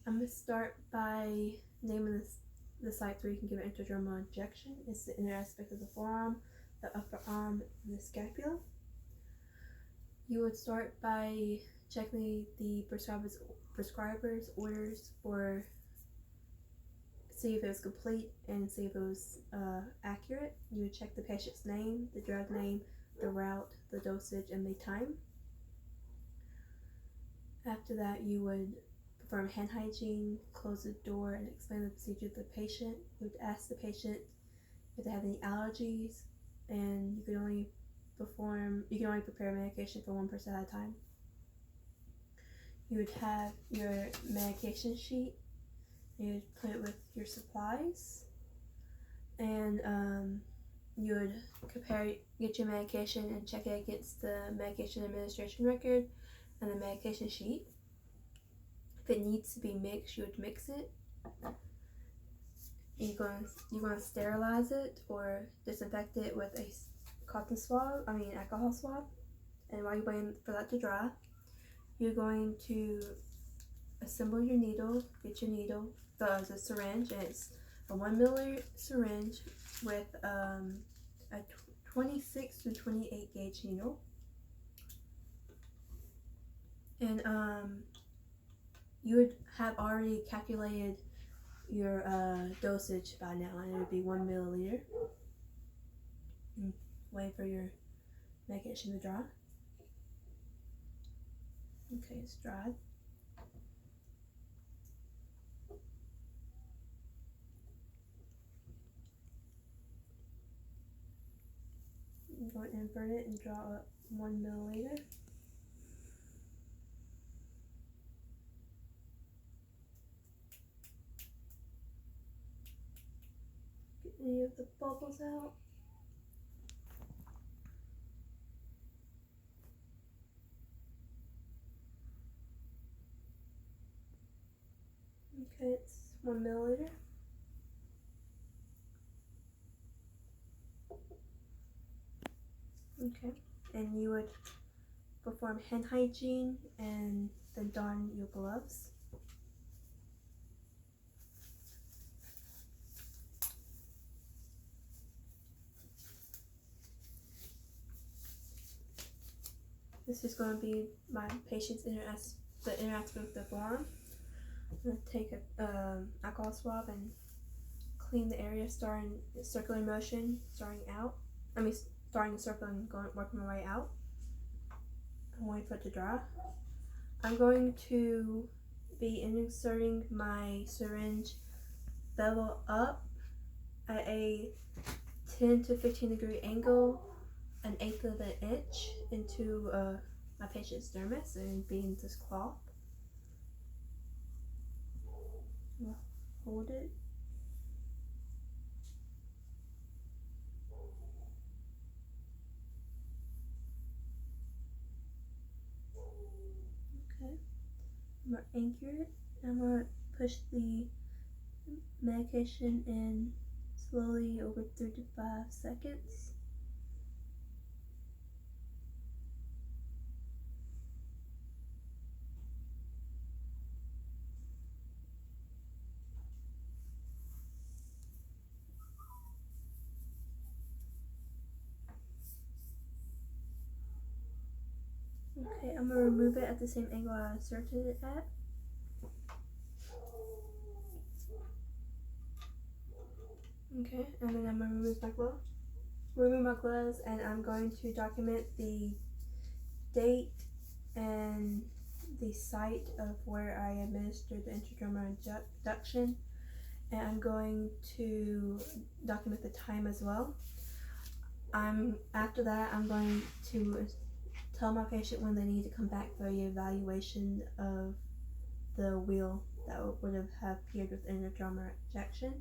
I'm going to start by naming the sites where you can give an intradermal injection. It's the inner aspect of the forearm, the upper arm, and the scapula. You would start by checking the prescriber's orders for see if it was complete and see if it was accurate. You would check the patient's name, the drug name, the route, the dosage, and the time. After that, you would perform hand hygiene, close the door, and explain the procedure to the patient. You would ask the patient if they have any allergies, and you can only prepare medication for one person at a time. You would have your medication sheet. You would put it with your supplies, and you would get your medication and check it against the medication administration record and the medication sheet. If it needs to be mixed, you would mix it. You're going to sterilize it or disinfect it with a alcohol swab. And while you're waiting for that to dry, you're going to assemble your needle, get your needle, the syringe, and it's a 1 milliliter syringe with a 26 to 28 gauge needle. And you would have already calculated your dosage by now, and it would be 1 milliliter. And wait for your medication to dry. Okay, it's dried. I'm going to invert it and draw up 1 milliliter. Get any of the bubbles out. Okay, it's 1 milliliter. Okay, and you would perform hand hygiene and then don your gloves. This is going to be my patient's interaction with the forearm. I'm going to take an alcohol swab and clean the area, starting circular motion, starting in circle and working my way out. I'm waiting for it to dry. I'm going to be inserting my syringe bevel up at a 10 to 15 degree angle, 1/8 of an inch into my patient's dermis and being this cloth. I'll hold it. Okay. I'm going to anchor it. I'm going to push the medication in slowly over 3 to 5 seconds. Okay, I'm going to remove it at the same angle I inserted it at. Okay, and then I'm going to remove my gloves, and I'm going to document the date and the site of where I administered the intradermal injection, and I'm going to document the time as well. After that, I'm going to tell my patient when they need to come back for the evaluation of the wheal that would have appeared with intradermal injection.